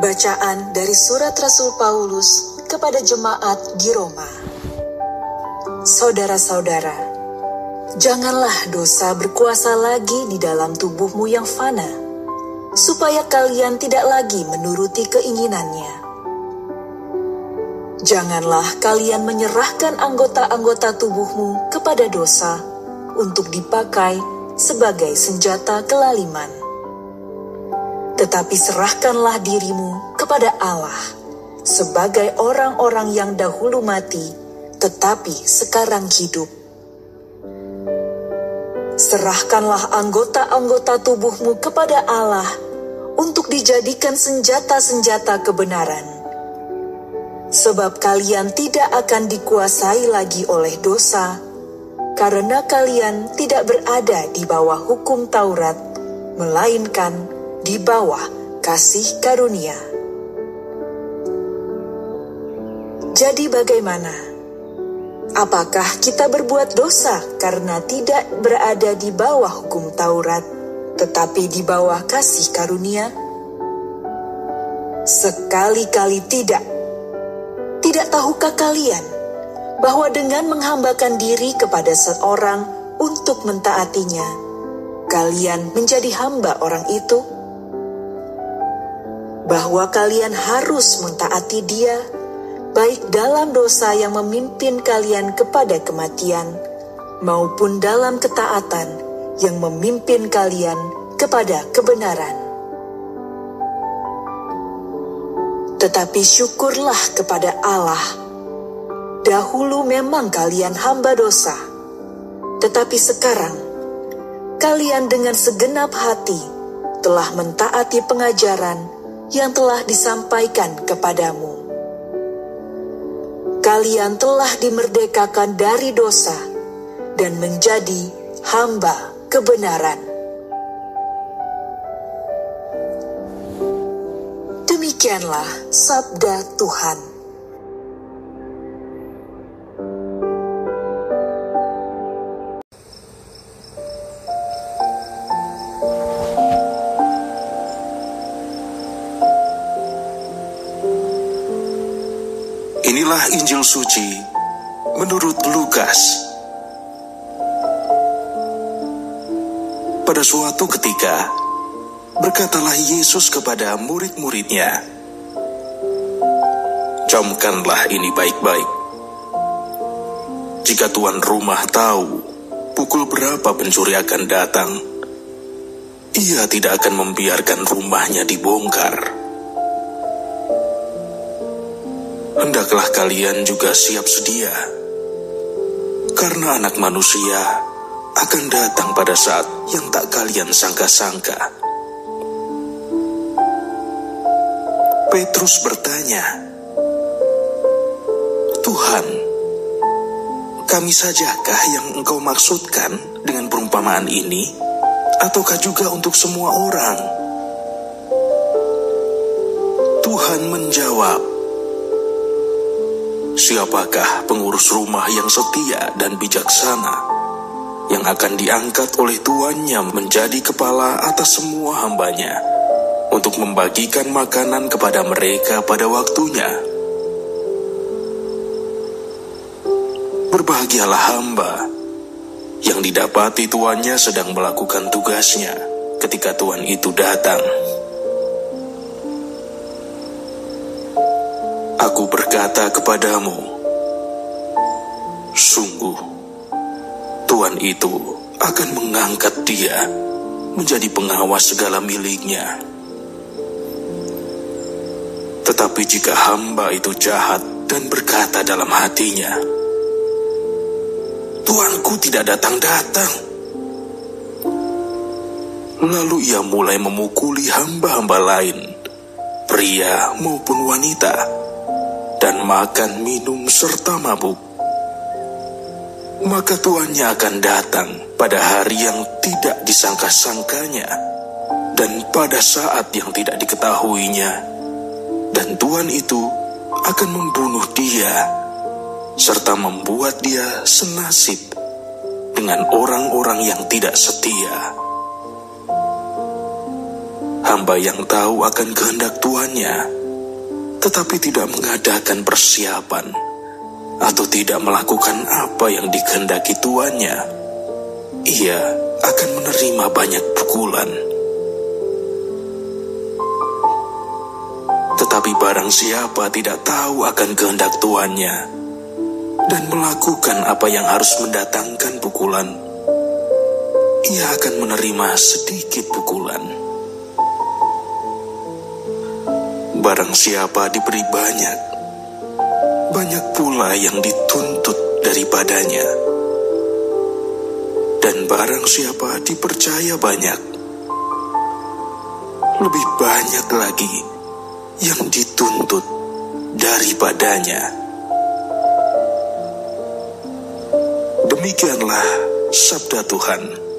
Bacaan dari Surat Rasul Paulus kepada jemaat di Roma. Saudara-saudara, janganlah dosa berkuasa lagi di dalam tubuhmu yang fana, supaya kalian tidak lagi menuruti keinginannya. Janganlah kalian menyerahkan anggota-anggota tubuhmu kepada dosa untuk dipakai sebagai senjata kelaliman. Tetapi serahkanlah dirimu kepada Allah sebagai orang-orang yang dahulu mati, tetapi sekarang hidup. Serahkanlah anggota-anggota tubuhmu kepada Allah untuk dijadikan senjata-senjata kebenaran. Sebab kalian tidak akan dikuasai lagi oleh dosa, karena kalian tidak berada di bawah hukum Taurat, melainkan di bawah kasih karunia. Jadi bagaimana? Apakah kita berbuat dosa karena tidak berada di bawah hukum Taurat, tetapi di bawah kasih karunia? Sekali-kali tidak. Tidak tahukah kalian bahwa dengan menghambakan diri kepada seorang untuk mentaatinya, kalian menjadi hamba orang itu? Bahwa kalian harus mentaati dia, baik dalam dosa yang memimpin kalian kepada kematian, maupun dalam ketaatan yang memimpin kalian kepada kebenaran. Tetapi syukurlah kepada Allah, dahulu memang kalian hamba dosa, tetapi sekarang kalian dengan segenap hati telah mentaati pengajaran yang telah disampaikan kepadamu. Kalian telah dimerdekakan dari dosa dan menjadi hamba kebenaran. Demikianlah sabda Tuhan. Inilah Injil suci menurut Lukas. Pada suatu ketika, berkatalah Yesus kepada murid-muridnya, "Camkanlah ini baik-baik. Jika tuan rumah tahu pukul berapa pencuri akan datang, ia tidak akan membiarkan rumahnya dibongkar. Hendaklah kalian juga siap sedia, karena Anak Manusia akan datang pada saat yang tak kalian sangka-sangka." Petrus bertanya, "Tuhan, kami sajakah yang Engkau maksudkan dengan perumpamaan ini, ataukah juga untuk semua orang?" Tuhan menjawab, "Siapakah pengurus rumah yang setia dan bijaksana, yang akan diangkat oleh tuannya menjadi kepala atas semua hambanya, untuk membagikan makanan kepada mereka pada waktunya? Berbahagialah hamba yang didapati tuannya sedang melakukan tugasnya ketika tuan itu datang. Aku berkata kepadamu, sungguh, tuan itu akan mengangkat dia menjadi pengawas segala miliknya. Tetapi jika hamba itu jahat dan berkata dalam hatinya, tuanku tidak datang-datang, lalu ia mulai memukuli hamba-hamba lain, pria maupun wanita, dan makan, minum, serta mabuk, maka tuannya akan datang pada hari yang tidak disangka-sangkanya, dan pada saat yang tidak diketahuinya, dan tuan itu akan membunuh dia, serta membuat dia senasib dengan orang-orang yang tidak setia. hamba yang tahu akan kehendak tuannya, tetapi tidak mengadakan persiapan atau tidak melakukan apa yang dikehendaki tuannya, ia akan menerima banyak pukulan. Tetapi barang siapa tidak tahu akan kehendak tuannya dan melakukan apa yang harus mendatangkan pukulan, ia akan menerima sedikit pukulan. Barang siapa diberi banyak, banyak pula yang dituntut daripadanya. Dan barang siapa dipercaya banyak, lebih banyak lagi yang dituntut daripadanya. Demikianlah sabda Tuhan.